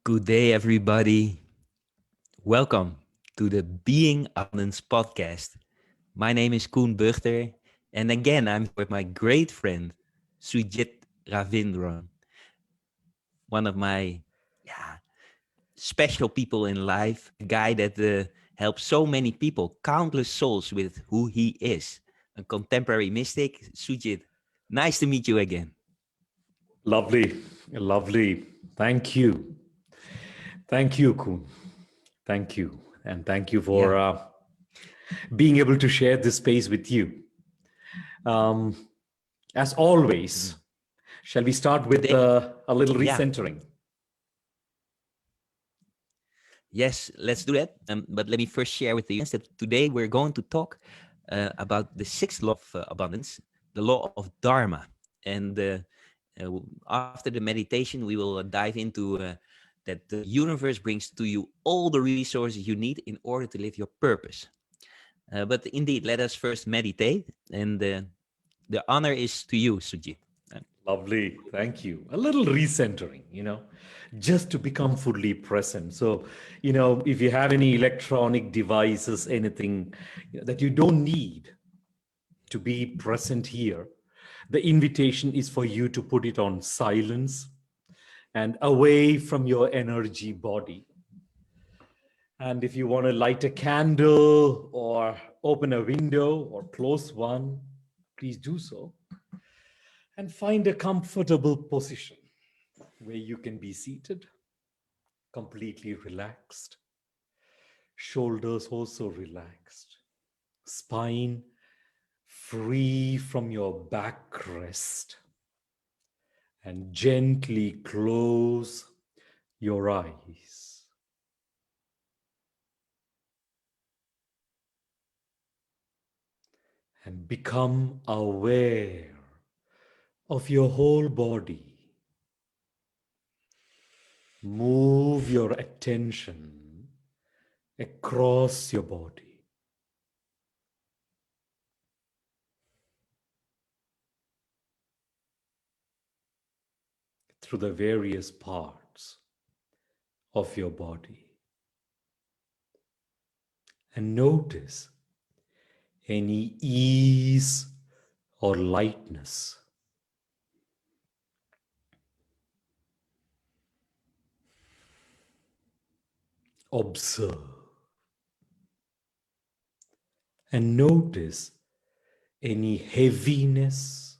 Good day, everybody. Welcome to the Being Abundance podcast. My name is Koen Buchter, and again, I'm with my great friend, Sujith Ravindran, one of my special people in life, a guy that helps so many people, countless souls with who he is, a contemporary mystic. Sujith, nice to meet you again. Lovely, lovely. Thank you. Thank you, Koen. Thank you. And thank you Yeah, for being able to share this space with you. Um, as always, mm. shall we start with Today, a little yeah, recentering? yes, let's do that. But let me first share with the audience that today we're going to talk about the sixth law of abundance, the law of dharma. And after the meditation, we will dive into that the universe brings to you all the resources you need in order to live your purpose. But indeed, let us first meditate. And the honor is to you, Suji. Lovely. Thank you. A little recentering, just to become fully present. So, if you have any electronic devices, anything that you don't need to be present here, the invitation is for you to put it on silence and away from your energy body. And if you want to light a candle or open a window or close one, please do so. And find a comfortable position where you can be seated, completely relaxed, shoulders also relaxed, spine free from your backrest, and gently close your eyes. And become aware of your whole body. Move your attention across your body. Through the various parts of your body. And notice any ease or lightness. Observe and notice any heaviness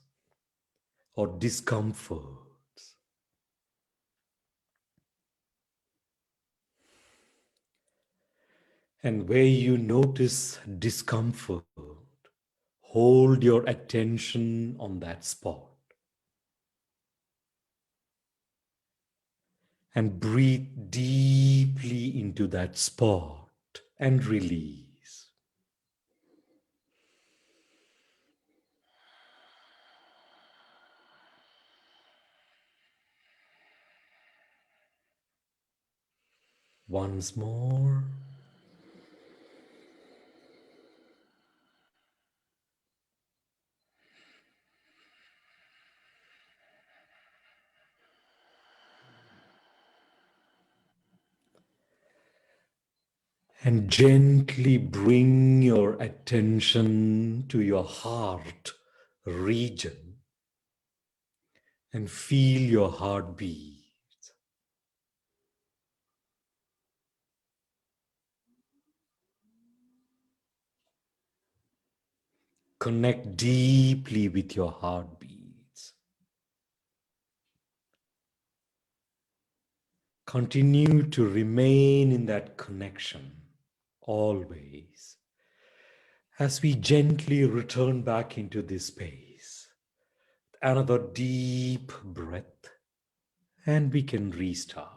or discomfort. And where you notice discomfort, hold your attention on that spot. And breathe deeply into that spot and release. Once more. And gently bring your attention to your heart region and feel your heartbeat. Connect deeply with your heartbeats. Continue to remain in that connection always as we gently return back into this space. Another deep breath, and we can restart.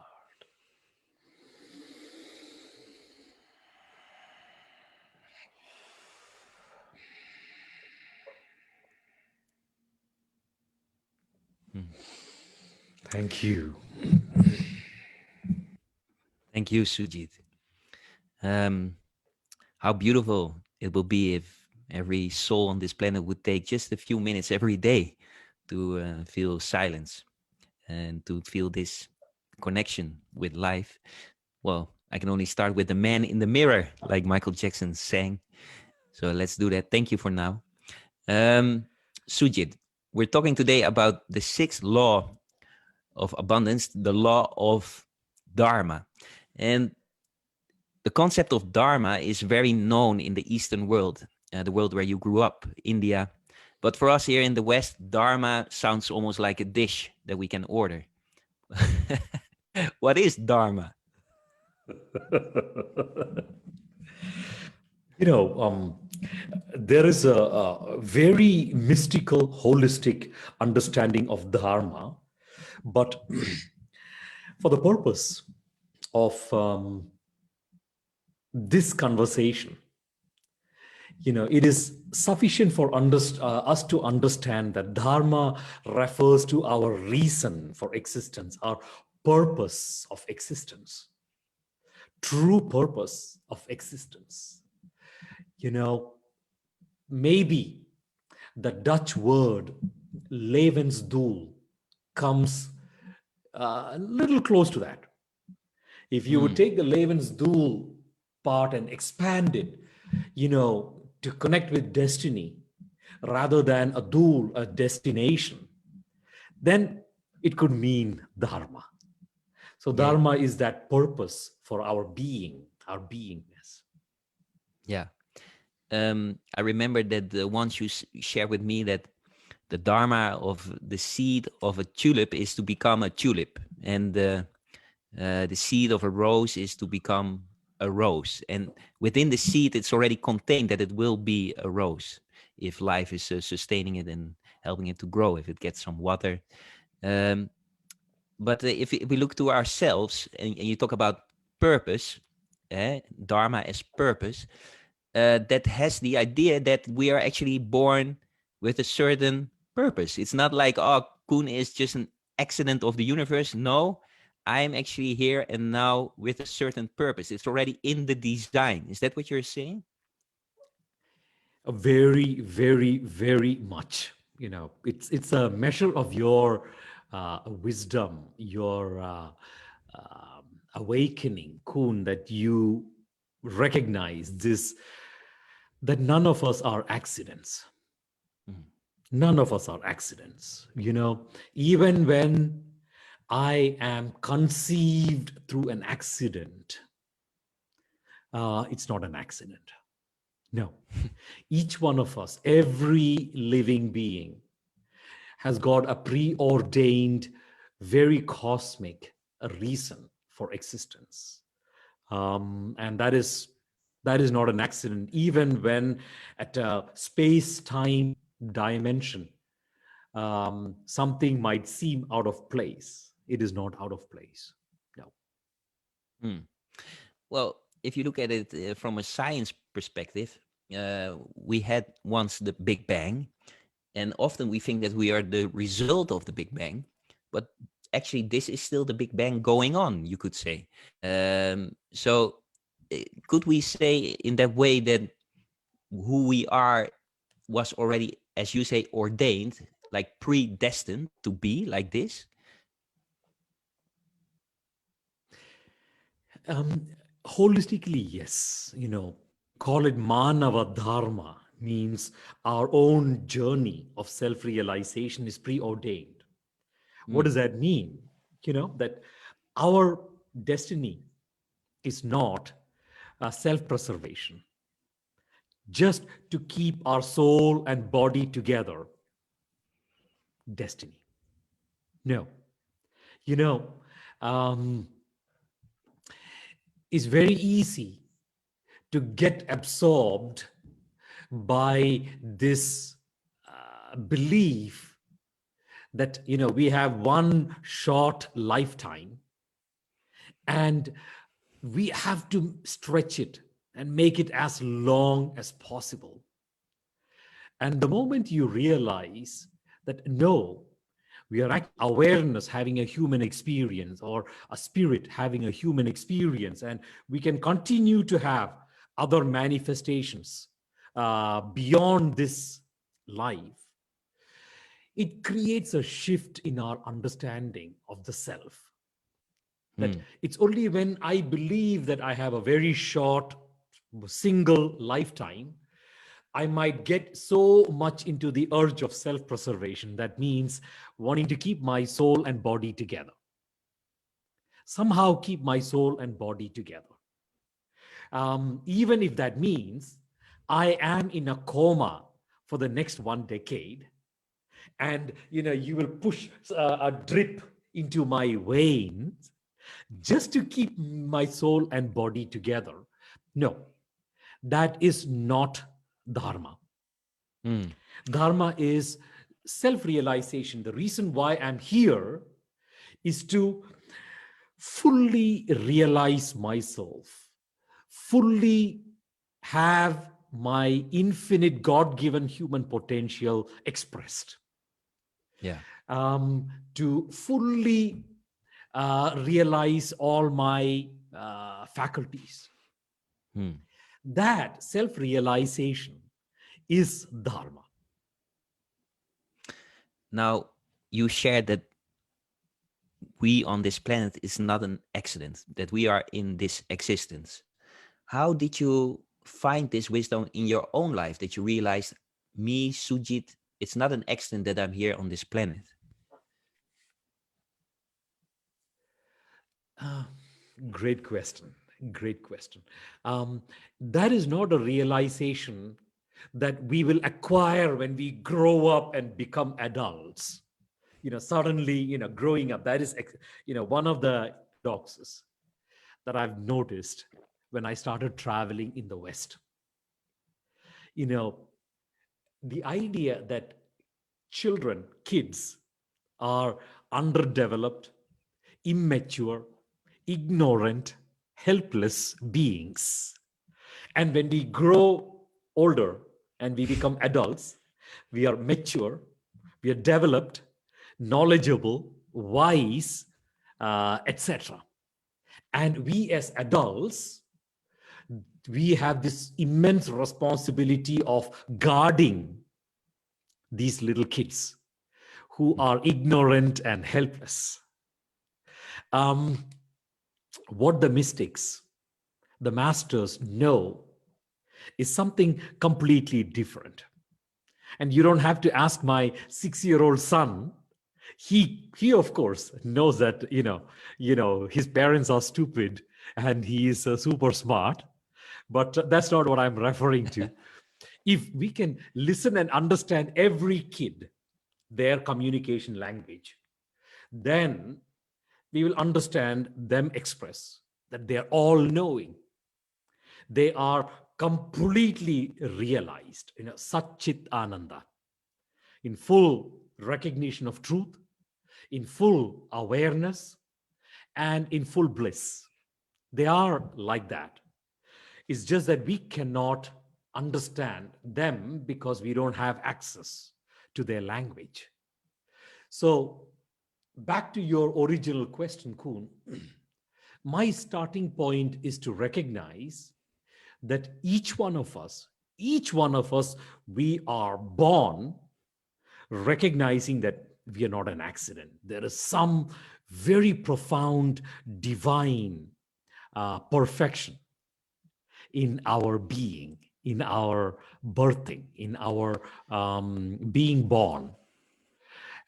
Mm. Thank you. Thank you, Sujit. Um, how beautiful it will be if every soul on this planet would take just a few minutes every day to feel silence and to feel this connection with life, well, I can only start with the man in the mirror, like Michael Jackson sang. So let's do that. Thank you for now. Um, Sujit, we're talking today about the sixth law of abundance, the law of dharma. And the concept of dharma is very known in the Eastern world, the world where you grew up, India. But for us here in the West, dharma sounds almost like a dish that we can order. What is dharma? You know, there is a very mystical, holistic understanding of dharma, but for the purpose of this conversation, it is sufficient for us to understand that dharma refers to our reason for existence, our purpose of existence, true purpose of existence. Maybe the Dutch word levensdoel comes a little close to that. If you would Mm, take the levensdoel part and expand it, to connect with destiny rather than a doel, a destination, then it could mean dharma. So yeah, dharma is that purpose for our being, our beingness. yeah. I remember that once you shared with me that the dharma of the seed of a tulip is to become a tulip, and the seed of a rose is to become a rose. And within the seed, it's already contained that it will be a rose if life is sustaining it and helping it to grow, if it gets some water. Um, but if we look to ourselves and you talk about purpose, dharma as purpose, that has the idea that we are actually born with a certain purpose. It's not like, oh, Koen is just an accident of the universe. No, I'm actually here and now with a certain purpose. It's already in the design. Is that what you're saying? Very, very, very much. It's a measure of your wisdom, your awakening, Kun, that you recognize this, that none of us are accidents. Mhm. None of us are accidents. Even when I am conceived through an accident, it's not an accident. No. Each one of us, every living being, has got a preordained, very cosmic reason for existence. And that is not an accident, even when at a space-time dimension, something might seem out of place. It is not out of place. No. Hmm. Well, if you look at it from a science perspective, we had once the Big Bang, and often we think that we are the result of the Big Bang, but actually this is still the Big Bang going on, you could say. So could we say in that way that who we are was already, as you say, ordained, like predestined to be like this? Um, Holistically, yes. We call it Manava Dharma, means our own journey of self realization is preordained. What Mm, does that mean? That our destiny is not self preservation, just to keep our soul and body together. Destiny. No. You know, um, it's very easy to get absorbed by this belief that we have one short lifetime and we have to stretch it and make it as long as possible. And the moment you realize that no, we are actually awareness having a human experience, or a spirit having a human experience, and we can continue to have other manifestations beyond this life, it creates a shift in our understanding of the self. That Mm. it's only when I believe that I have a very short, single lifetime, I might get so much into the urge of self preservation. That means wanting to keep my soul and body together, somehow keep my soul and body together. Even if that means I am in a coma for the next 1 decade, and you will push a drip into my veins just to keep my soul and body together. No, that is not dharma. Mm. Dharma is self realization. The reason why I'm here is to fully realize myself, fully have my infinite God given human potential expressed, Yeah. to fully realize all my faculties. Mm. That self realization is dharma. Now, you shared that we on this planet is not an accident, that we are in this existence. How did you find this wisdom in your own life that you realized, me, Sujit, it's not an accident that I'm here on this planet? Ah, great question. Great question. Um, that is not a realization that we will acquire when we grow up and become adults. Suddenly, growing up, that is, one of the paradoxes that I've noticed when I started traveling in the West. You know, the idea that children, kids, are underdeveloped, immature, ignorant, helpless beings. And when we grow older and we become adults, we are mature, we are developed, knowledgeable, wise, etc. And we as adults, we have this immense responsibility of guarding these little kids who are ignorant and helpless. Um, what the mystics, the masters know is something completely different. And you don't have to ask my 6-year-old son. He of course knows that his parents are stupid and he is super smart, but that's not what I'm referring to. If we can listen and understand every kid, their communication language, then we will understand them express that they are all knowing. They are completely realized, Satchit Ananda, in full recognition of truth, in full awareness, and in full bliss. They are like that. It's just that we cannot understand them because we don't have access to their language. So, back to your original question, Koen, my starting point is to recognize that each one of us, we are born recognizing that we are not an accident. There is some very profound divine perfection in our being, in our birthing, in our being born.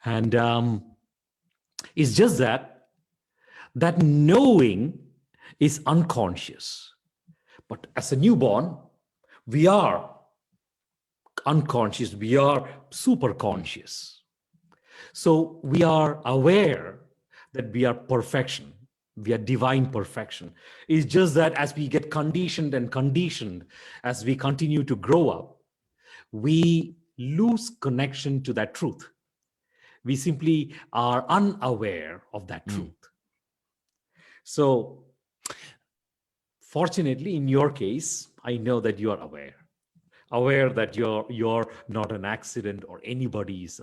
And it's just that knowing is unconscious. But as a newborn, we are unconscious, we are super Mm. conscious. So we are aware that we are perfection, we are divine perfection. It's just that as we get conditioned and conditioned, as we continue to grow up, we lose connection to that truth. We simply are unaware of that Mm. truth. So, fortunately, in your case, I know that you are aware that you're not an accident, or anybody's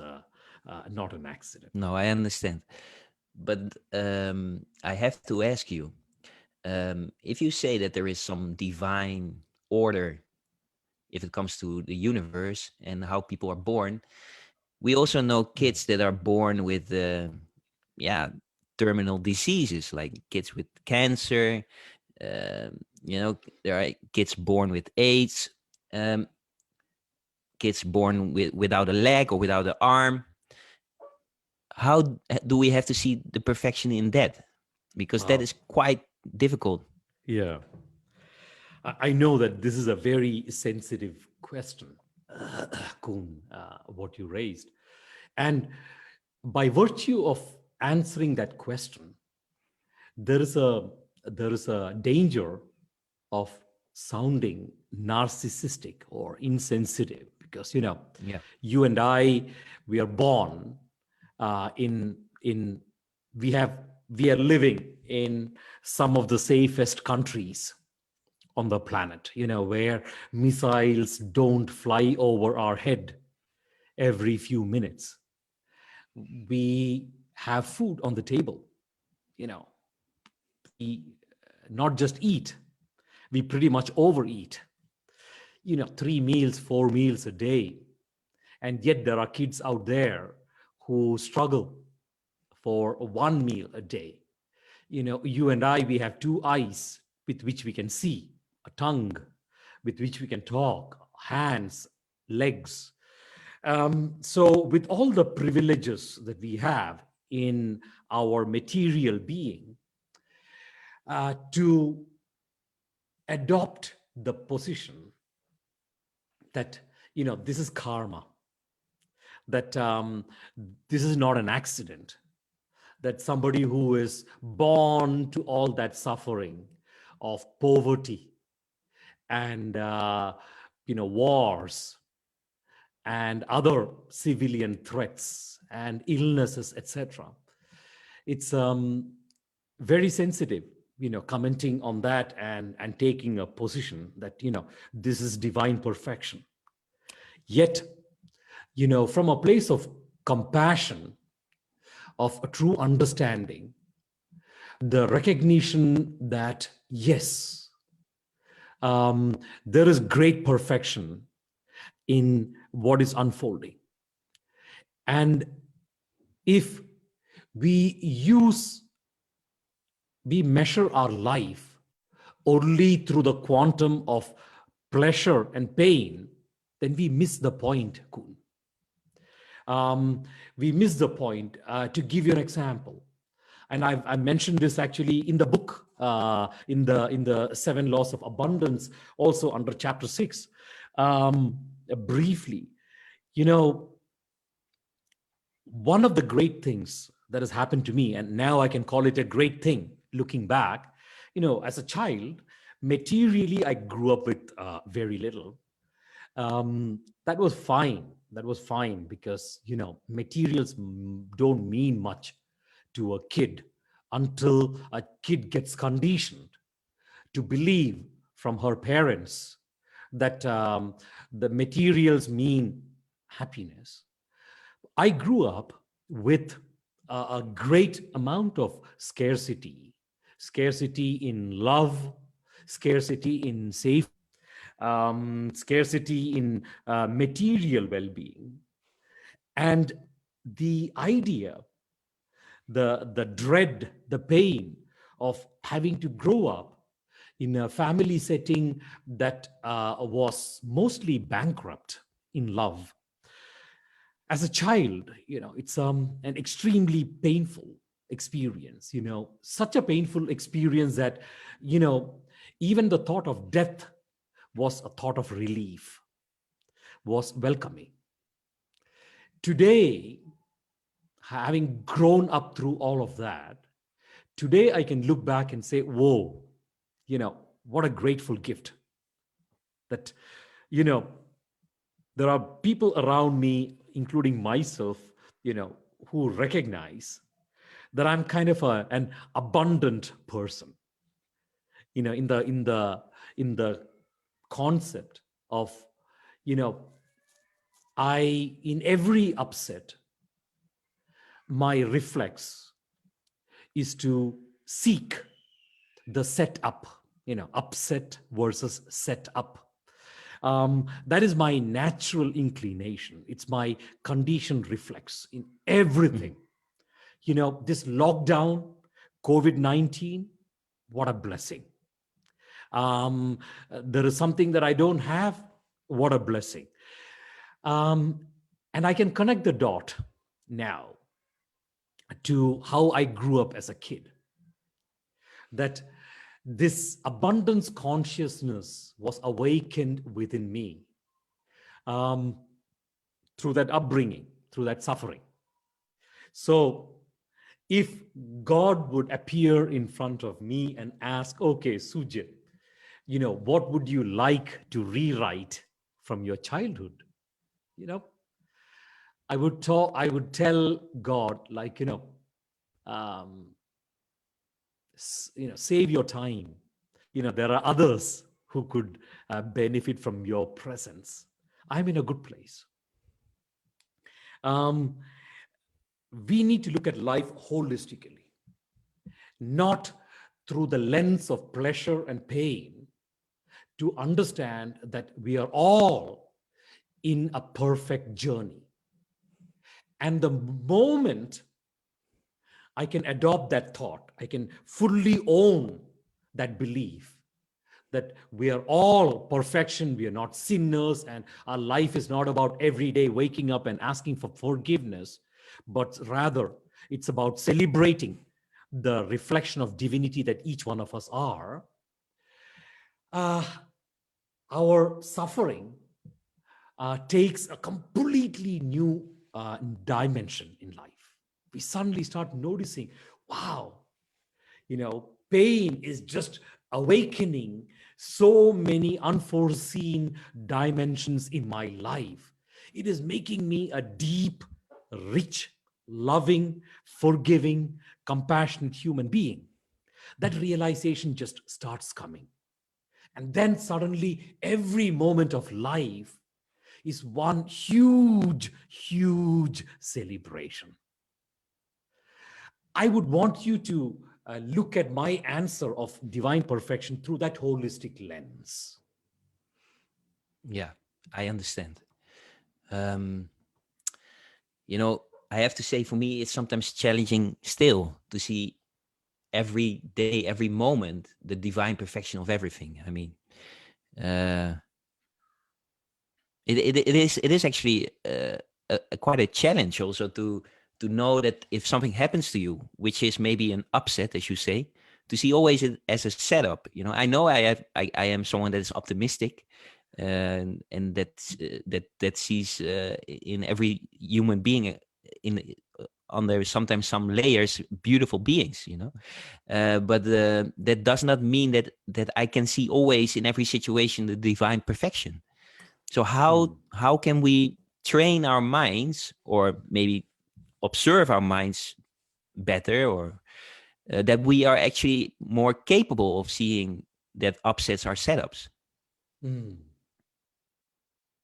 not an accident. No, I understand. But I have to ask you, if you say that there is some divine order if it comes to the universe and how people are born, we also know kids that are born with, yeah, terminal diseases like kids with cancer. There are kids born with AIDS, um, kids born without a leg or without an arm. How do we have to see the perfection in that? Because that is quite difficult. Yeah. I know that this is a very sensitive question, Koen, what you raised. And by virtue of answering that question, there is a danger of sounding narcissistic or insensitive, because Yeah. you and I, we are born in we are living in some of the safest countries on the planet, where missiles don't fly over our head every few minutes. We have food on the table, you know we not just eat, we pretty much overeat, 3 meals, 4 meals a day. And yet there are kids out there who struggle for 1 meal a day. You and I, we have 2 eyes with which we can see, a tongue with which we can talk, hands, legs. So with all the privileges that we have in our material being, to adopt the position that this is karma, that this is not an accident, that somebody who is born to all that suffering of poverty and wars and other civilian threats and illnesses, etc. It's very sensitive, commenting on that and taking a position that this is divine perfection. Yet, from a place of compassion, of a true understanding, the recognition that yes, there is great perfection in what is unfolding. And if we measure our life only through the quantum of pleasure and pain, then we miss the point, Koen. We miss the point. To give you an example, and I mentioned this actually in the book, in the 7 Laws of Abundance, also under chapter 6, briefly. One of the great things that has happened to me, and now I can call it a great thing looking back, as a child, materially, I grew up with very little. That was fine. That was fine because, materials don't mean much to a kid until a kid gets conditioned to believe from her parents that the materials mean happiness. I grew up with a great amount of scarcity in love, scarcity in safety, scarcity in material well-being. And the idea, the dread, the pain of having to grow up in a family setting that was mostly bankrupt in love. As a child, it's an extremely painful experience, such a painful experience that, even the thought of death was a thought of relief, was welcoming. Today, having grown up through all of that, today I can look back and say, whoa, what a grateful gift. That, there are people around me, including myself, who recognize that I'm kind of an abundant person, in the concept of, in every upset, my reflex is to seek the set up, upset versus set up. That is my natural inclination. It's my conditioned reflex in everything. This lockdown COVID-19, what a blessing. Um, there is something that I don't have, what a blessing. Um, and I can connect the dot now to how I grew up as a kid. That this abundance consciousness was awakened within me um, through that upbringing, through that suffering. So if God would appear in front of me and ask, okay, Sujith, what would you like to rewrite from your childhood? You know, I would tell God, like, um, save your time. There are others who could benefit from your presence. I'm in a good place. Um, we need to look at life holistically, not through the lens of pleasure and pain, to understand that we are all in a perfect journey. And the moment I can adopt that thought, I can fully own that belief that we are all perfection, we are not sinners, and our life is not about every day waking up and asking for forgiveness, but rather it's about celebrating the reflection of divinity that each one of us are. Our suffering takes a completely new dimension in life. We suddenly start noticing, wow, pain is just awakening so many unforeseen dimensions in my life. It is making me a deep, rich, loving, forgiving, compassionate human being. That realization just starts coming. And then suddenly, every moment of life is one huge, huge celebration. I would want you to look at my answer of divine perfection through that holistic lens. Yeah, I understand. Um, I have to say, for me, it's sometimes challenging still to see every day, every moment, the divine perfection of everything. I mean, uh, it is actually quite a challenge also to know that if something happens to you, which is maybe an upset, as you say, to see always it as a setup. I know I am someone that is optimistic, and that sees in every human being in under sometimes some layers beautiful beings. But that does not mean that I can see always in every situation the divine perfection. So how can we train our minds, or maybe observe our minds better, or that we are actually more capable of seeing that upsets our setups? Mm.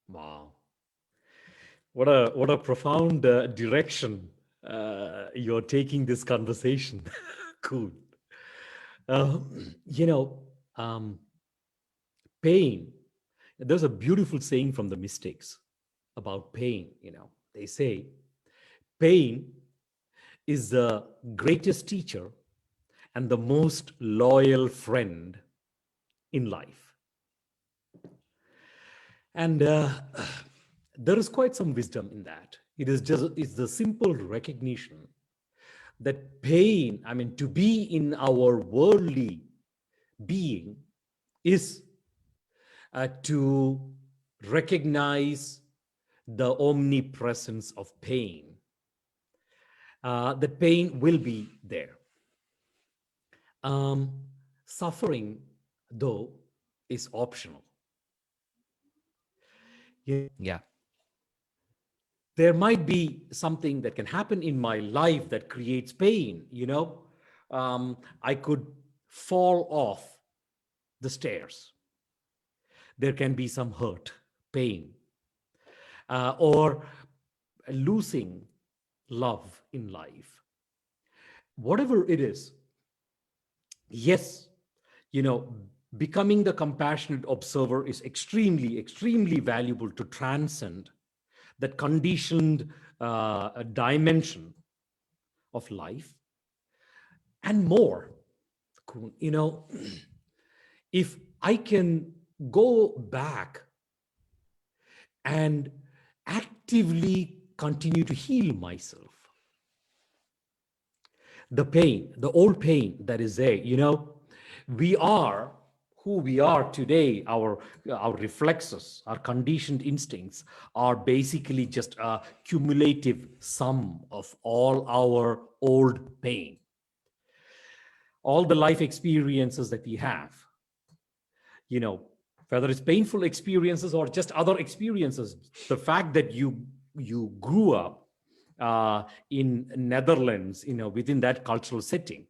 Wow. What a profound direction you're taking this conversation. Cool. Uh, you know, um, pain. There's a beautiful saying from the mystics about pain. They say pain is the greatest teacher and the most loyal friend in life. And there is quite some wisdom in that. It's the simple recognition that pain, I mean, to be in our worldly being is to recognize the omnipresence of pain. The pain will be there. Suffering, though, is optional. Yeah. There might be something that can happen in my life that creates pain. I could fall off the stairs. There can be some hurt, pain, or losing love in life. Whatever it is, yes, you know, becoming the compassionate observer is extremely, extremely valuable to transcend that conditioned dimension of life. and more. You know, if I can go back and actively continue to heal myself, the pain, the old pain that is there, you know, we are who we are today. Our reflexes, our conditioned instincts are basically just a cumulative sum of all our old pain, all the life experiences that we have, you know, whether it's painful experiences or just other experiences. The fact that you grew up in Netherlands, you know, within that cultural setting,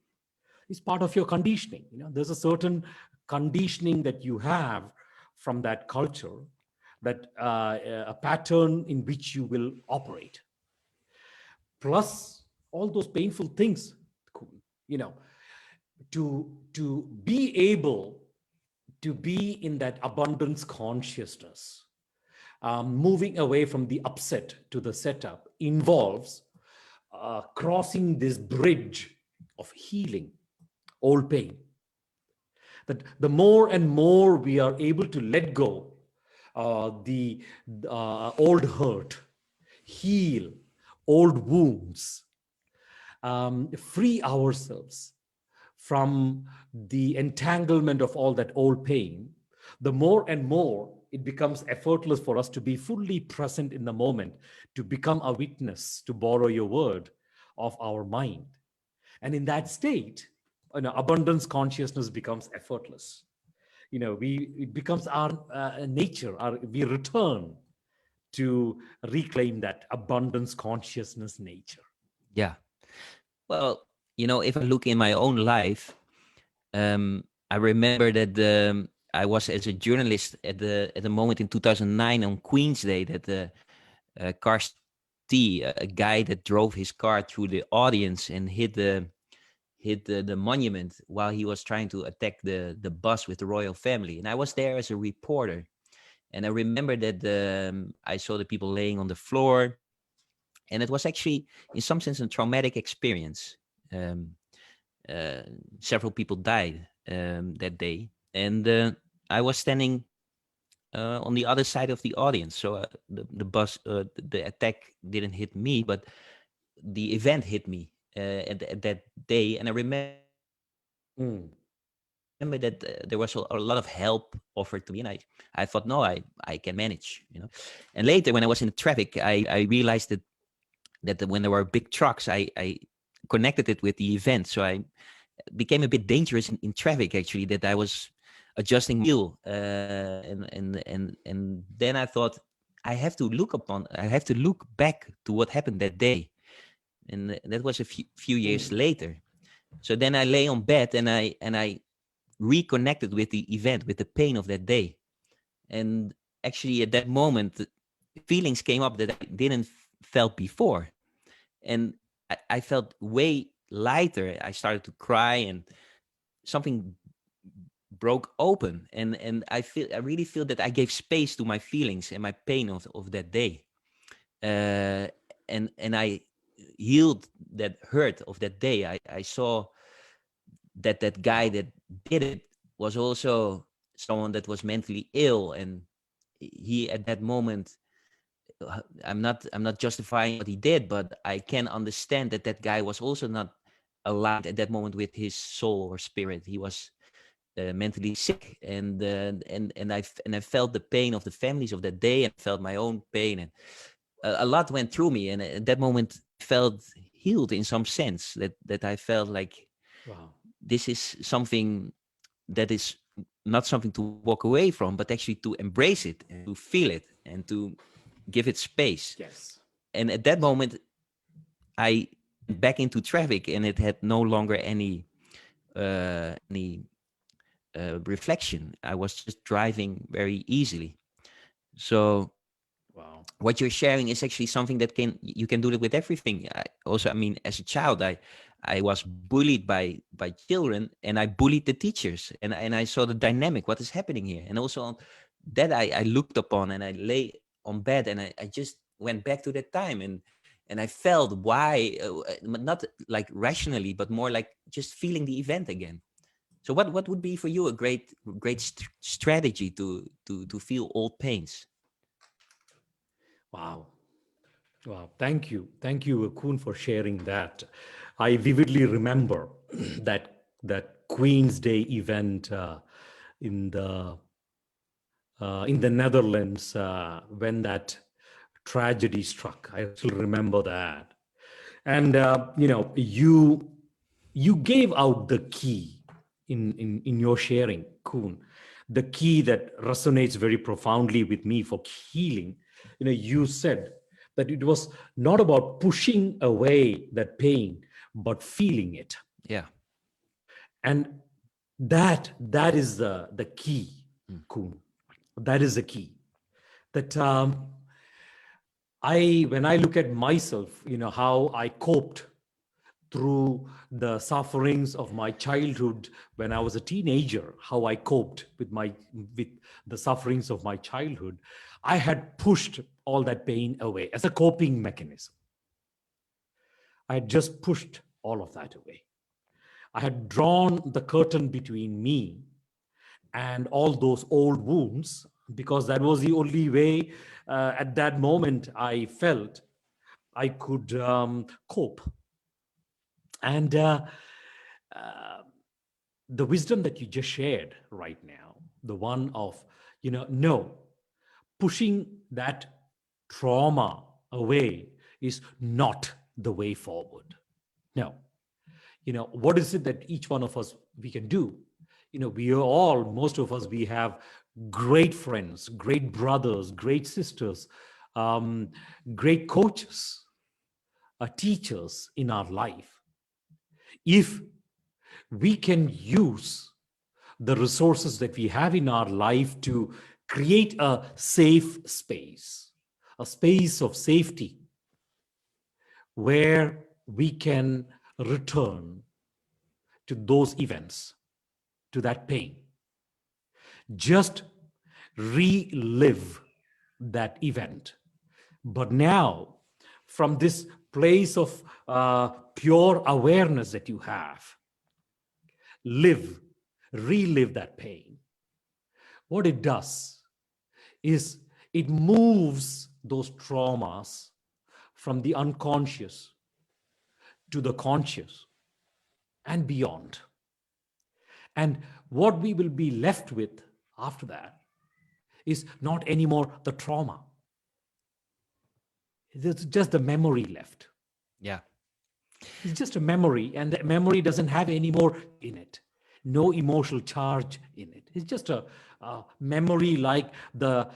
is part of your conditioning. You know, there's a certain conditioning that you have from that culture, that a pattern in which you will operate, plus all those painful things, you know, to be able to be in that abundance consciousness, moving away from the upset to the setup involves crossing this bridge of healing old pain. That the more and more we are able to let go the old hurt, heal old wounds, free ourselves from the entanglement of all that old pain, the more and more it becomes effortless for us to be fully present in the moment, to become a witness, to borrow your word, of our mind. And in that state, you know, abundance consciousness becomes effortless. You know, it becomes our nature. We return to reclaim that abundance consciousness nature. Yeah. Well, if I look in my own life, I remember that I was as a journalist at the moment in 2009 on Queen's Day, that Karst, a guy that drove his car through the audience and hit the monument while he was trying to attack the bus with the royal family. And I was there as a reporter. And I remember that I saw the people laying on the floor. And it was actually, in some sense, a traumatic experience. Um, Several people died that day. And I was standing on the other side of the audience. So the bus, the attack didn't hit me, but the event hit me at that day. And I remember that there was a lot of help offered to me, and I thought, no, I can manage. And later, when I was in the traffic, I realized that when there were big trucks, I connected it with the event. So I became a bit dangerous in traffic, actually, that I was adjusting my wheel, and then I thought, I have to look back to what happened that day. And that was a few years later. So then I lay on bed, and I reconnected with the event, with the pain of that day. And actually, at that moment, feelings came up that I didn't felt before. And I felt way lighter. I started to cry, and something broke open. And I really feel that I gave space to my feelings and my pain of that day. Uh, and I healed that hurt of that day. I saw that guy that did it was also someone that was mentally ill, and he at that moment, I'm not justifying what he did, but I can understand that guy was also not aligned at that moment with his soul or spirit. He was mentally sick, and I felt the pain of the families of that day, and felt my own pain, and a lot went through me. And at that moment, I felt healed in some sense. That I felt like, Wow. this is something that is not something to walk away from, but actually to embrace it and to feel it and to give it space. Yes. And at that moment, I went back into traffic, and it had no longer any reflection. I was just driving very easily. So Wow. what you're sharing is actually something that you can do it with everything. I mean, as a child, I was bullied by children, and I bullied the teachers, and I saw the dynamic, what is happening here. And also that I looked upon, and I lay on bed, and I just went back to that time, and and I felt why, not like rationally, but more like just feeling the event again. So what would be for you a great strategy to feel old pains? Wow. Wow. Thank you, Koen, for sharing that. I vividly remember that Queen's Day event in the Netherlands when that tragedy struck. I still remember that. And you gave out the key in your sharing, Koen, the key that resonates very profoundly with me for healing. You said that it was not about pushing away that pain, but feeling it. Yeah. And that is the key, Mm. Koen. That is the key. That when I look at myself, how I coped through the sufferings of my childhood when I was a teenager, how I coped with the sufferings of my childhood, I had pushed all that pain away as a coping mechanism. I had just pushed all of that away. I had drawn the curtain between me and all those old wounds because that was the only way at that moment I felt I could cope. And the wisdom that you just shared right now, the one of, no, pushing that trauma away is not the way forward. No. What is it that each one of us we can do? We are all, most of us, we have great friends, great brothers, great sisters, um, great coaches, teachers in our life. If we can use the resources that we have in our life to create a safe space, a space of safety where we can return to those events, to that pain. Just relive that event. But now, from this place of pure awareness that you have, live, relive that pain. What it does is it moves those traumas from the unconscious to the conscious and beyond. And what we will be left with after that is not anymore the trauma. It's just the memory left. Yeah. It's just a memory, and that memory doesn't have any more in it. No emotional charge in it. It's just a memory like the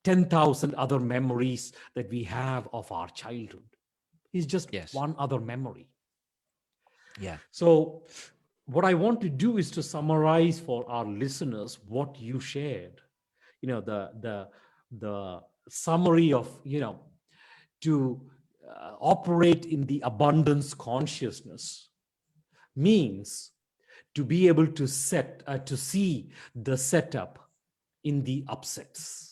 10,000 other memories that we have of our childhood. It's just Yes. one other memory. Yeah. So, what I want to do is to summarize for our listeners what you shared. The summary of to operate in the abundance consciousness means to be able to see the setup in the upsets,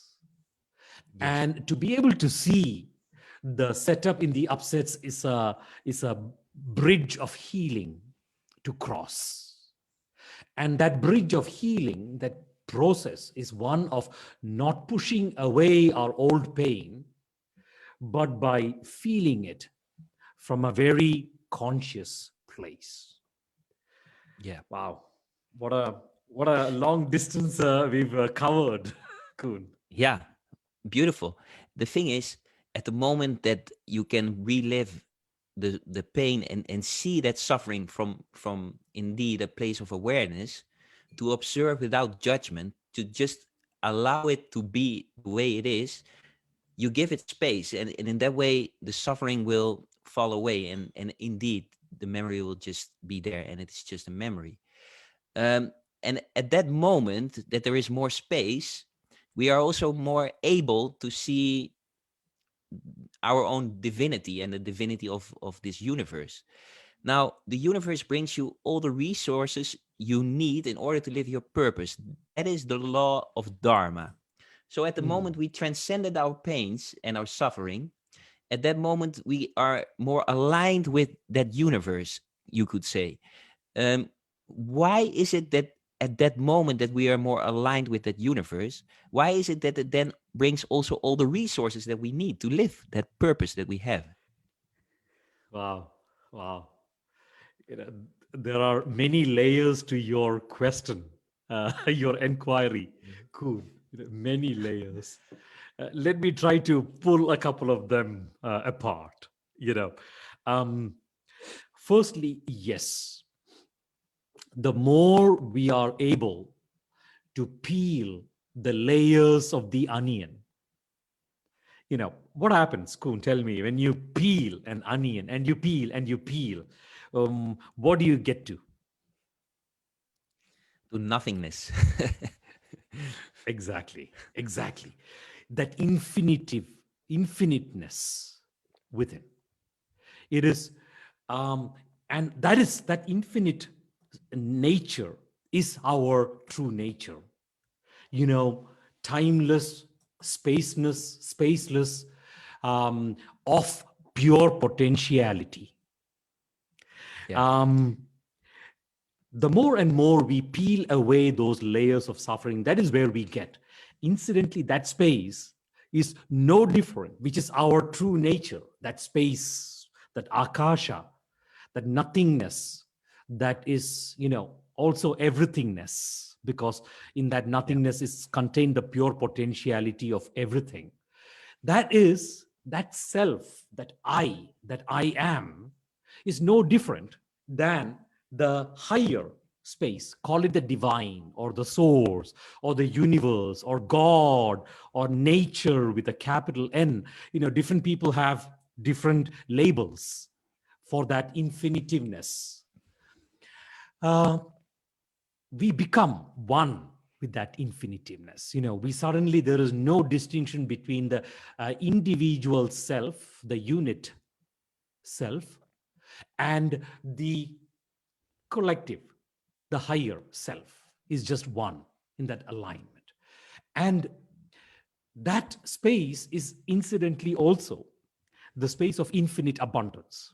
Yes. and to be able to see the setup in the upsets is a bridge of healing to cross. And that bridge of healing, that process, is one of not pushing away our old pain, but by feeling it from a very conscious place. Yeah. Wow, what a long distance we've covered, Koen. Yeah. Beautiful. The thing is, at the moment that you can relive the pain and see that suffering from indeed a place of awareness, to observe without judgment, to just allow it to be the way it is, you give it space, and in that way the suffering will fall away, and indeed the memory will just be there, and it's just a memory. um, and at that moment that there is more space, we are also more able to see our own divinity and the divinity of this universe. Now, the universe brings you all the resources you need in order to live your purpose. That is the law of dharma. So at the moment we transcended our pains and our suffering, at that moment we are more aligned with that universe, you could say. um, why is it that at that moment that we are more aligned with that universe, why is it that it then brings also all the resources that we need to live that purpose that we have? Wow. Wow. You know, there are many layers to your question, your inquiry, Koen. Many layers. Let me try to pull a couple of them apart. You know, um, firstly, yes, the more we are able to peel the layers of the onion, what happens, Koen? Tell me, when you peel an onion and you peel and you peel, what do you get to? To nothingness. Exactly, exactly. That infiniteness within. It is, and that infinite nature is our true nature. You know, timeless, spaceless, um, of pure potentiality. Yeah. Um, the more and more we peel away those layers of suffering, that is where we get. Incidentally, that space is no different, which is our true nature, that space, that akasha, that nothingness, that is, also everythingness, because in that Yeah. nothingness is contained the pure potentiality of everything. That is, that self, that I am, is no different than the higher space. Call it the divine or the source or the universe or God or nature with a capital N. Different people have different labels for that infinitiveness. Uh, we become one with that infinitiveness. We suddenly, there is no distinction between the individual self, the unit self, and the collective, the higher self is just one in that alignment. And that space is incidentally also the space of infinite abundance.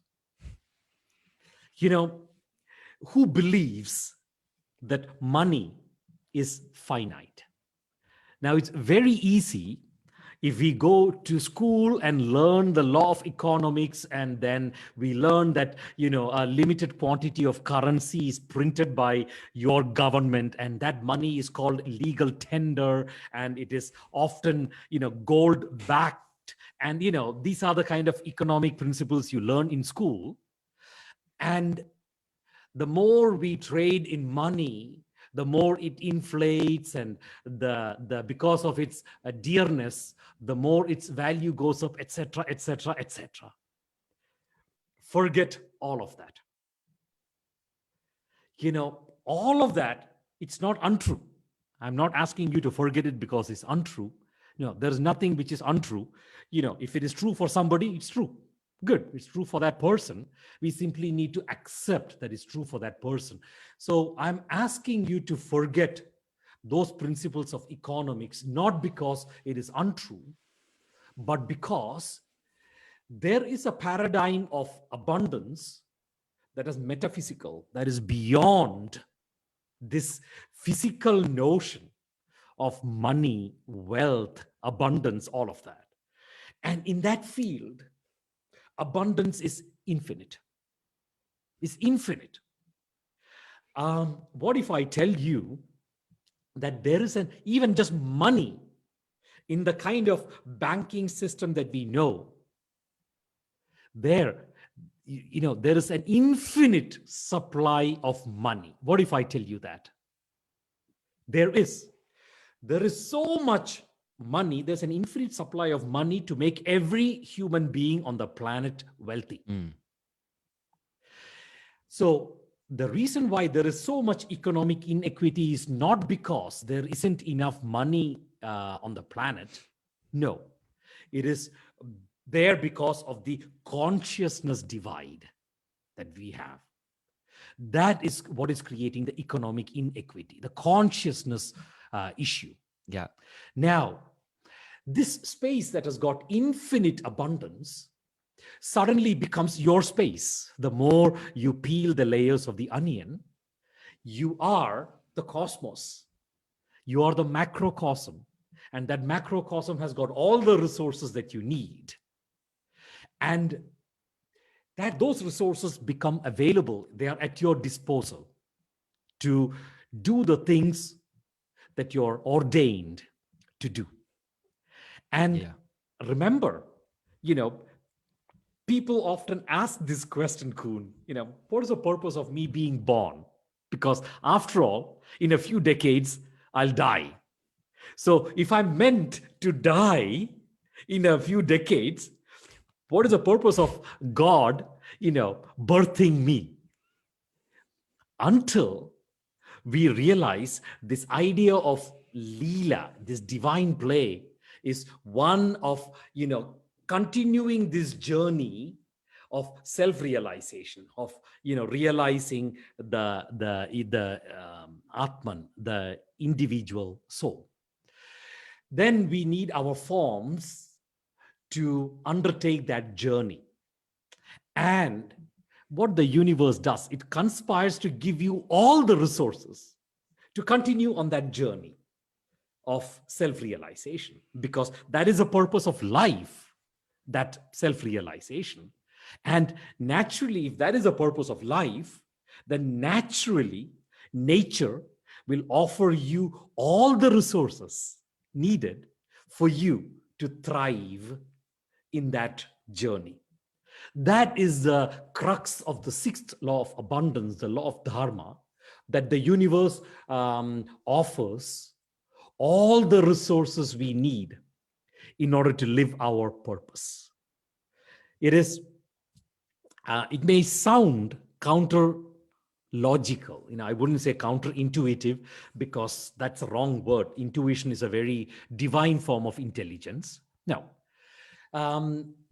You know, who believes that money is finite? Now, it's very easy if we go to school and learn the law of economics, and then we learn that, a limited quantity of currency is printed by your government, and that money is called legal tender, and it is often, gold backed. And, these are the kind of economic principles you learn in school. And the more we trade in money, the more it inflates, and the because of its dearness, the more its value goes up, etc., etc., etc. Forget all of that. All of that, it's not untrue. I'm not asking you to forget it because it's untrue. There's nothing which is untrue. If it is true for somebody, it's true. Good, it's true for that person. We simply need to accept that it's true for that person. So I'm asking you to forget those principles of economics, not because it is untrue, but because there is a paradigm of abundance that is metaphysical, that is beyond this physical notion of money, wealth, abundance, all of that. And in that field, abundance is infinite. It's infinite. What if I tell you that there is even just money in the kind of banking system that we know, there, there is an infinite supply of money. What if I tell you that? There is. There is so much money, there's an infinite supply of money to make every human being on the planet wealthy. Mm. So the reason why there is so much economic inequity is not because there isn't enough money on the planet. No, it is there because of the consciousness divide that we have. That is what is creating the economic inequity, the consciousness issue. Yeah. Now, this space that has got infinite abundance suddenly becomes your space. The more you peel the layers of the onion, you are the cosmos. You are the macrocosm. And that macrocosm has got all the resources that you need. And that those resources become available. They are at your disposal to do the things that you're ordained to do. And Yeah. remember, you know, people often ask this question, Koen, what is the purpose of me being born? Because after all, in a few decades, I'll die. So if I'm meant to die in a few decades, what is the purpose of God, birthing me? Until we realize this idea of Leela, this divine play, is one of, continuing this journey of self-realization, of, realizing the Atman, the individual soul. Then we need our forms to undertake that journey. And what the universe does, it conspires to give you all the resources to continue on that journey of self-realization, because that is the purpose of life, that self-realization. And naturally, if that is the purpose of life, then naturally nature will offer you all the resources needed for you to thrive in that journey. That is the crux of the sixth law of abundance, the law of dharma, that the universe offers all the resources we need in order to live our purpose. It may sound counter logical. I wouldn't say counterintuitive, because that's a wrong word. Intuition is a very divine form of intelligence. Now,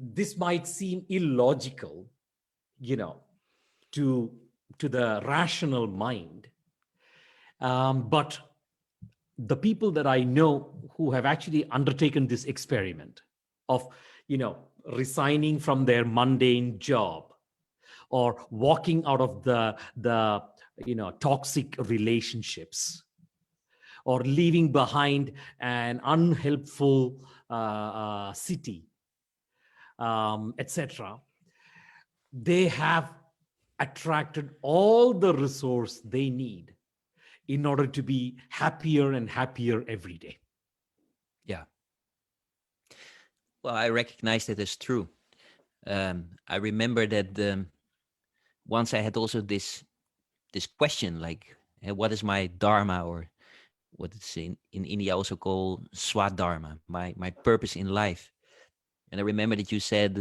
this might seem illogical, you know, to the rational mind. But the people that I know who have actually undertaken this experiment of, resigning from their mundane job, or walking out of the toxic relationships, or leaving behind an unhelpful city, etc., they have attracted all the resource they need in order to be happier and happier every day. Yeah. Well, I recognize that as true. I remember that once I had also this question, like, what is my dharma, or what it's in India also called swadharma, my purpose in life. And I remember that you said,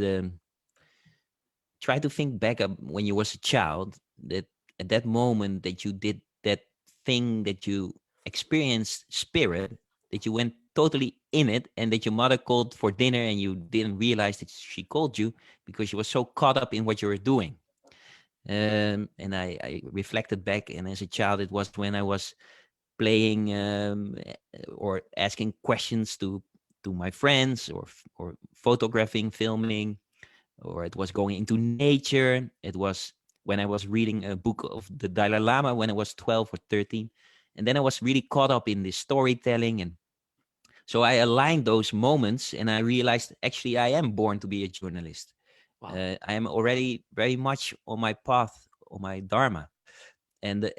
try to think back up when you was a child, that at that moment that you did that thing, that you experienced spirit, that you went totally in it, and that your mother called for dinner and you didn't realize that she called you because you were so caught up in what you were doing. And I reflected back, and as a child, it was when I was playing, or asking questions to my friends, or photographing, filming, or it was going into nature. It was when I was reading a book of the Dalai Lama when I was 12 or 13. And then I was really caught up in this storytelling. And so I aligned those moments, and I realized actually I am born to be a journalist. Wow. I am already very much on my path, on my dharma. And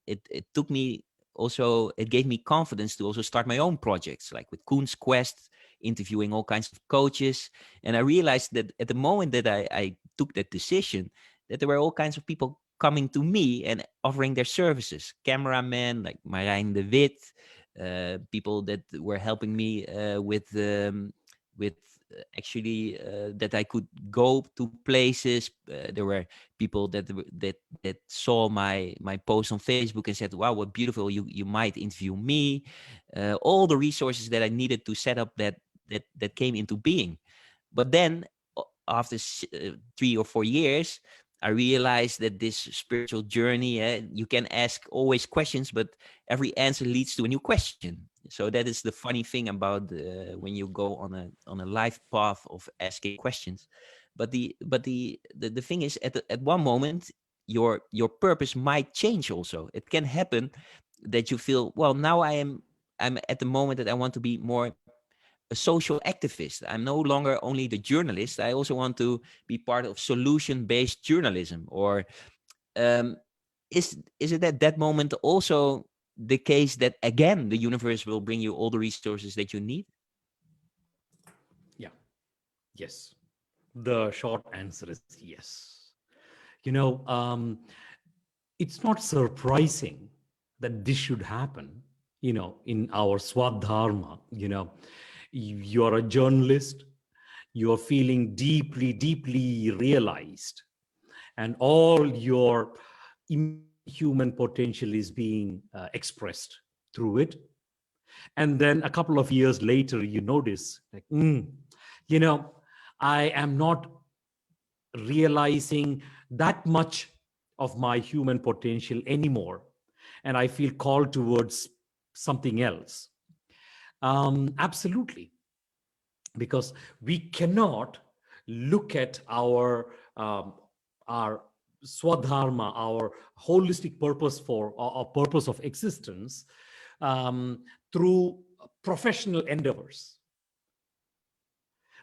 it took me also, it gave me confidence to also start my own projects, like with Koen's Quest, interviewing all kinds of coaches. And I realized that at the moment that I took that decision, that there were all kinds of people coming to me and offering their services, cameramen like Marijn de Wit, people that were helping me with actually that I could go to places. There were people that saw my post on Facebook and said, "Wow, what beautiful! You might interview me." All the resources that I needed to set up that came into being. But then after 3 or 4 years, I realized that this spiritual journey, you can ask always questions, but every answer leads to a new question. So that is the funny thing about when you go on a life path of asking questions. But the thing is, at one moment, your purpose might change. Also, it can happen that you feel, well, now I'm at the moment that I want to be more a social activist. I'm no longer only the journalist. I also want to be part of solution-based journalism. Or um, is it at that moment also the case that again the universe will bring you all the resources that you need? Yeah. Yes. The short answer is yes. You know, it's not surprising that this should happen, in our swadharma. You're a journalist, you're feeling deeply, deeply realized, and all your human potential is being expressed through it. And then a couple of years later, you notice, like, you know, I am not realizing that much of my human potential anymore. And I feel called towards something else. Absolutely. Because we cannot look at our swadharma, our holistic purpose for or purpose of existence, through professional endeavors.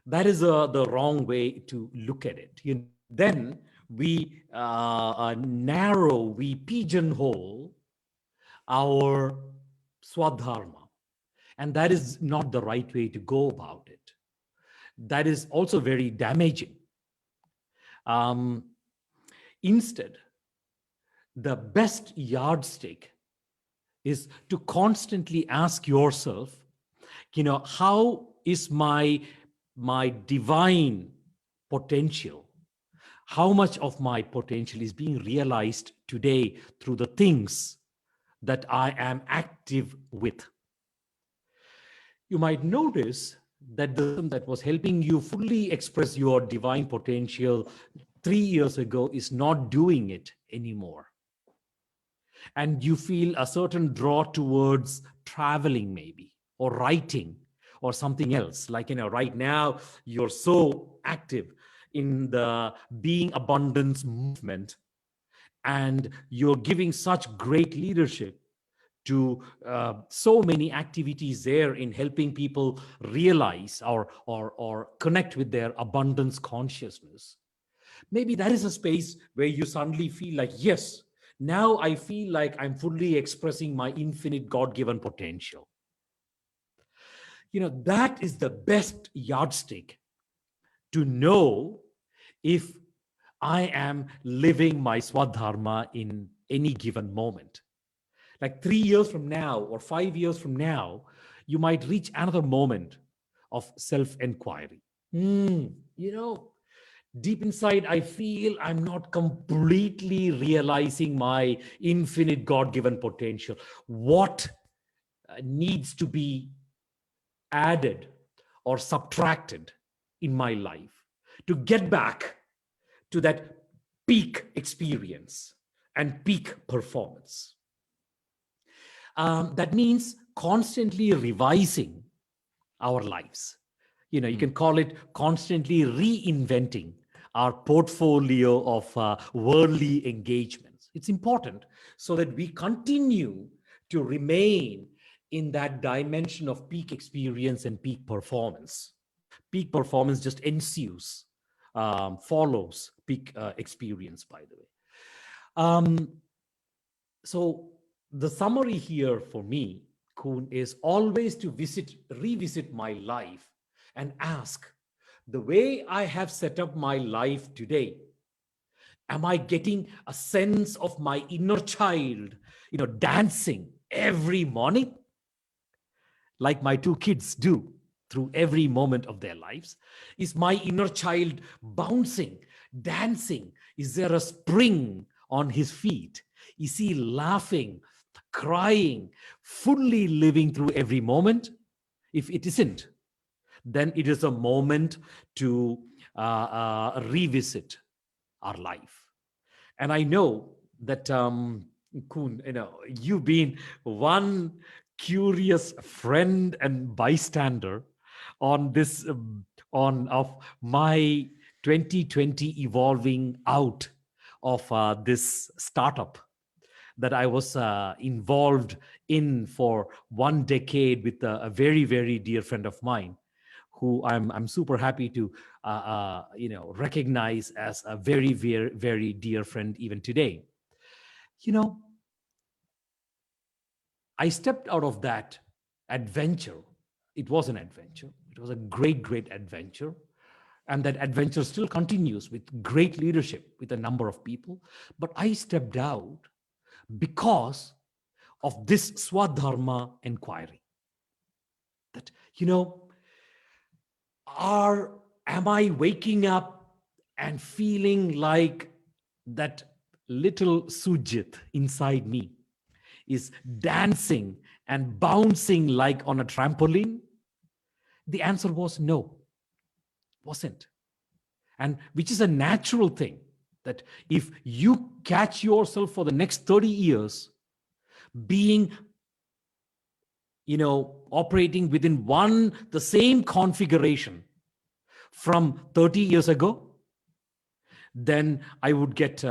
That is the wrong way to look at it. Then we narrow, we pigeonhole our swadharma, and that is not the right way to go about it. That is also very damaging. Um, Instead, the best yardstick is to constantly ask yourself, how is my divine potential, how much of my potential is being realized today through the things that I am active with? You might notice that the system that was helping you fully express your divine potential 3 years ago is not doing it anymore. And you feel a certain draw towards traveling, maybe, or writing, or something else. Like, right now, you're so active in the Being Abundance movement, and you're giving such great leadership to so many activities there in helping people realize or connect with their abundance consciousness. Maybe that is a space where you suddenly feel like, yes, now I feel like I'm fully expressing my infinite God-given potential. That is the best yardstick to know if I am living my swadharma in any given moment. Like 3 years from now or 5 years from now, you might reach another moment of self-inquiry. You know, Deep inside, I feel I'm not completely realizing my infinite God-given potential. What needs to be added or subtracted in my life to get back to that peak experience and peak performance? That means constantly revising our lives. You can call it constantly reinventing our portfolio of worldly engagements. It's important so that we continue to remain in that dimension of peak experience and peak performance. Peak performance just ensues, follows peak experience, by the way. Um, so the summary here for me, Koen, is always to revisit my life and ask, the way I have set up my life today, am I getting a sense of my inner child, dancing every morning like my two kids do through every moment of their lives? Is my inner child bouncing, dancing? Is there a spring on his feet? Is he laughing, crying, fully living through every moment? If it isn't, then it is a moment to revisit our life. And I know that, Koen, you've been one curious friend and bystander on this, on of my 2020 evolving out of this startup that I was involved in for 1 decade with a very, very dear friend of mine, who I'm super happy to recognize as a very, very, very dear friend even today. You know, I stepped out of that adventure. It was an adventure. It was a great, great adventure. And that adventure still continues with great leadership with a number of people. But I stepped out because of this Swadharma inquiry. That, am I waking up and feeling like that little Sujith inside me is dancing and bouncing like on a trampoline? The answer was no, wasn't. And which is a natural thing, that if you catch yourself for the next 30 years being operating within the same configuration from 30 years ago, then I would get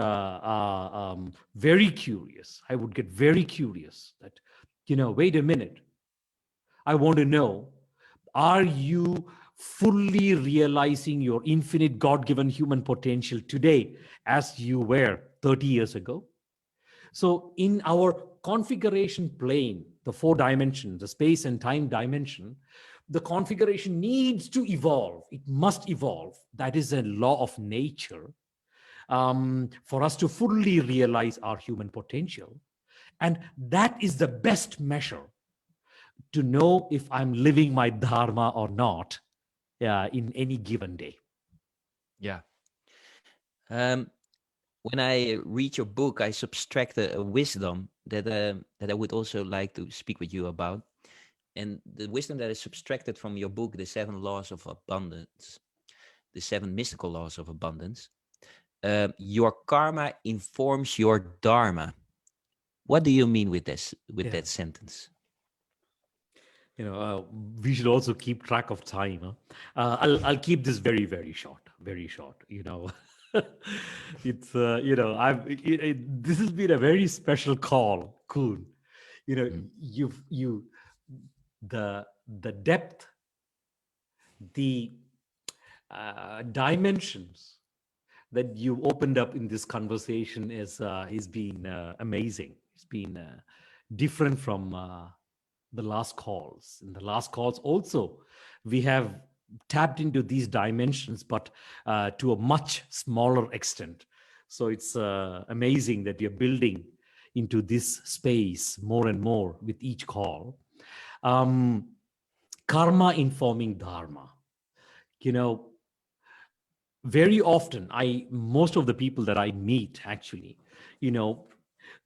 very curious. I would get very curious that, wait a minute. I want to know, are you fully realizing your infinite God-given human potential today as you were 30 years ago? So in our configuration plane, the 4 dimensions, the space and time dimension, the configuration needs to evolve. It must evolve. That is a law of nature, for us to fully realize our human potential. And that is the best measure to know if I'm living my dharma or not in any given day. Yeah. When I read your book, I subtract a wisdom that I would also like to speak with you about. And the wisdom that is subtracted from your book, the 7 laws of abundance, the 7 mystical laws of abundance. Your karma informs your dharma. What do you mean with this? That sentence? We should also keep track of time. Huh? I'll keep this very, very short. Very short. It's this has been a very special call, Koen. The depth, the dimensions that you opened up in this conversation is been amazing. It's been different from the last calls. In the last calls also, we have tapped into these dimensions, but to a much smaller extent. So it's amazing that we are building into this space more and more with each call. Karma informing dharma. Very often, most of the people that I meet, actually,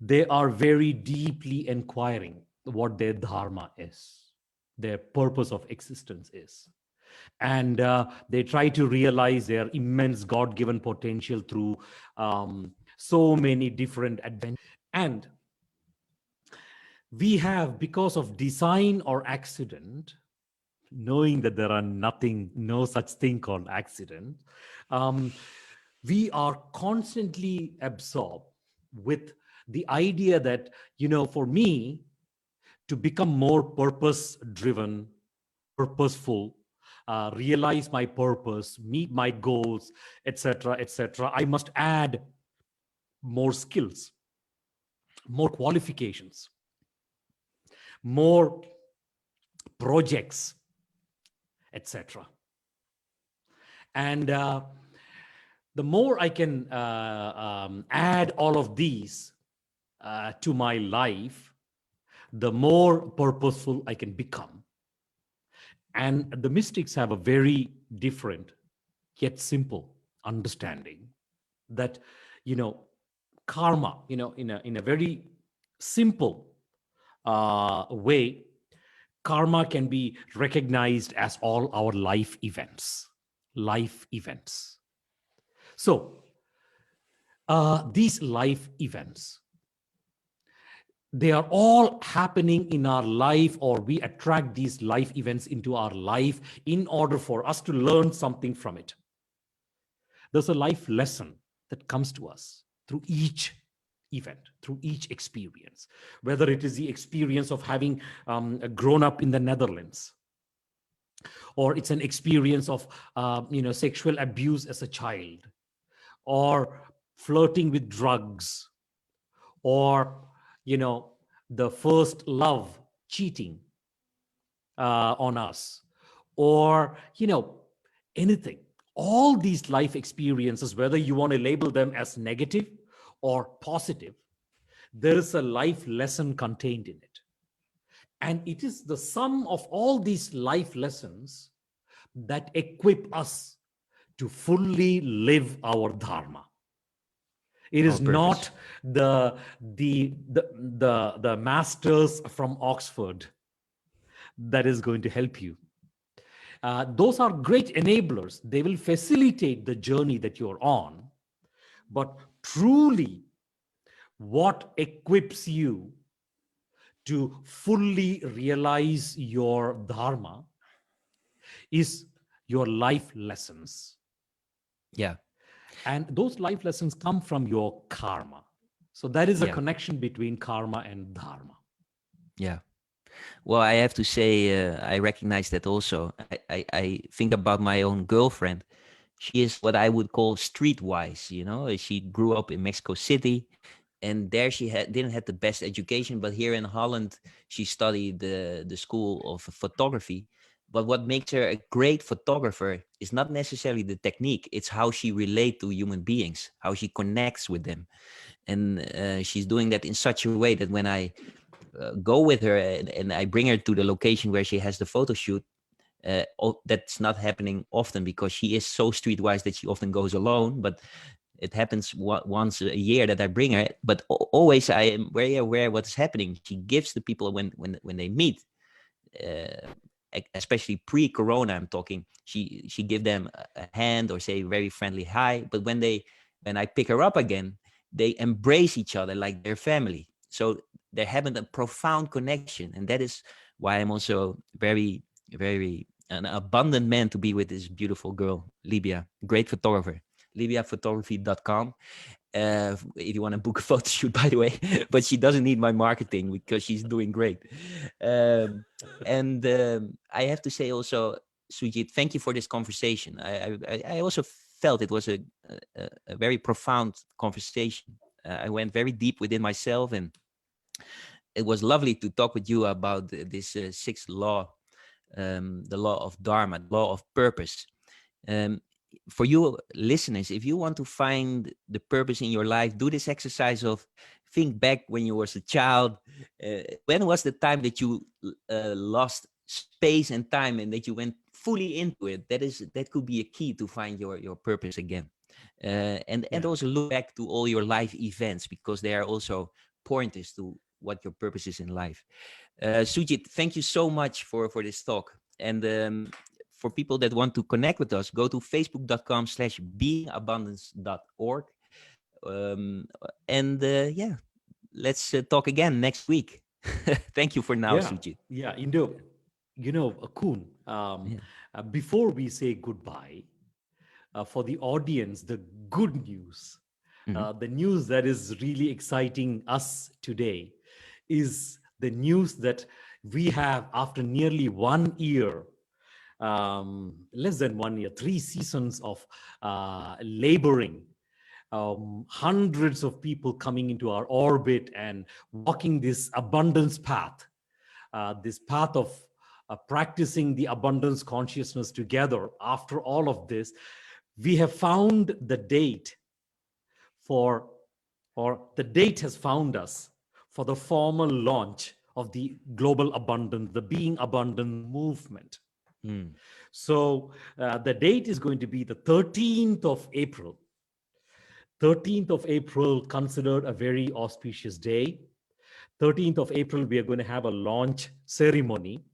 they are very deeply inquiring what their dharma is, their purpose of existence is. And they try to realize their immense God-given potential through so many different adventures. And we have, because of design or accident, knowing that there are no such thing called accident, we are constantly absorbed with the idea that, for me to become more purpose-driven, purposeful, realize my purpose, meet my goals, etc., I must add more skills, more qualifications, more projects, etc. And the more I can add all of these to my life, the more purposeful I can become. And the mystics have a very different yet simple understanding that, karma, in a very simple way, karma can be recognized as all our life events. So these life events, they are all happening in our life, or we attract these life events into our life in order for us to learn something from it. There's a life lesson that comes to us through each event, through each experience, whether it is the experience of having grown up in the Netherlands, or it's an experience of sexual abuse as a child, or flirting with drugs, or the first love cheating on us, or anything. All these life experiences, whether you want to label them as negative or positive, there is a life lesson contained in it. And it is the sum of all these life lessons that equip us to fully live our dharma. It Our is purpose. not the masters from Oxford that is going to help you. Those are great enablers. They will facilitate the journey that you're on. But truly, what equips you to fully realize your dharma is your life lessons. Yeah. And those life lessons come from your karma. So that is a Yeah. connection between karma and dharma. Yeah. Well, I have to say, I recognize that also. I think about my own girlfriend. She is what I would call streetwise. She grew up in Mexico City, and there she didn't have the best education. But here in Holland, she studied the school of photography. But what makes her a great photographer is not necessarily the technique; it's how she relates to human beings, how she connects with them, and she's doing that in such a way that when I go with her and I bring her to the location where she has the photo shoot, that's not happening often because she is so streetwise that she often goes alone. But it happens once a year that I bring her. But always I am very aware what's happening. She gives the people when they meet, uh, especially pre-corona, I'm talking. She give them a hand or say very friendly hi. But when I pick her up again, they embrace each other like their family. So they're having a profound connection, and that is why I'm also very, very an abundant man to be with this beautiful girl, Libya, great photographer. LibyaPhotography.com if you want to book a photo shoot, by the way. But she doesn't need my marketing because she's doing great. And I have to say also, Sujit, thank you for this conversation. I also felt it was a very profound conversation. I went very deep within myself, and it was lovely to talk with you about this sixth law, the law of dharma, the law of purpose. Um, for you listeners, if you want to find the purpose in your life, do this exercise of think back when you was a child. When was the time that you lost space and time and that you went fully into it? That could be a key to find your purpose again. And Yeah. also look back to all your life events because they are also pointers to what your purpose is in life. Sujit, thank you so much for this talk. And for people that want to connect with us, go to facebook.com/beingabundance.org. Um, and yeah, let's talk again next week. Thank you for now, Yeah. Sujit. Yeah. Koen, Yeah. before we say goodbye, for the audience, the good news, Mhm. the news that is really exciting us today is the news that we have, after nearly 1 year, less than 1 year, 3 seasons of laboring, hundreds of people coming into our orbit and walking this abundance path, this path of practicing the abundance consciousness together. After all of this, we have found the date for, or the date has found us for the formal launch of the global abundance, the being abundant movement. Mm. So the date is going to be the 13th of April. 13th of April, considered a very auspicious day. 13th of April, we are going to have a launch ceremony,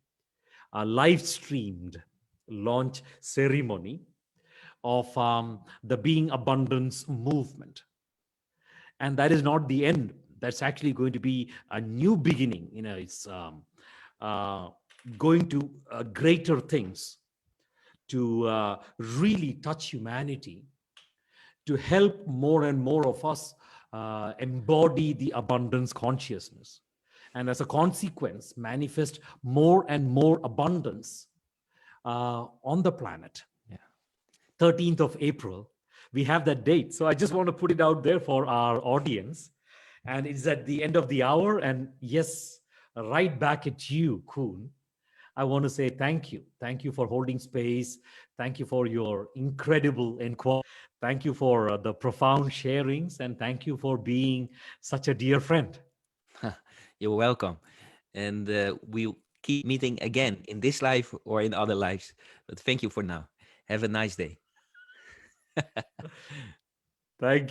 a live streamed launch ceremony of the Being Abundance movement. And that is not the end. That's actually going to be a new beginning. It's uh, going to greater things to really touch humanity to help more and more of us embody the abundance consciousness. And as a consequence, manifest more and more abundance on the planet. Yeah. 13th of April, we have that date. So I just want to put it out there for our audience. And it's at the end of the hour. And yes, right back at you, Koen. I want to say thank you. Thank you for holding space. Thank you for your incredible inquiry. Thank you for the profound sharings. And thank you for being such a dear friend. You're welcome. And we'll keep meeting again in this life or in other lives. But thank you for now. Have a nice day. Thank you.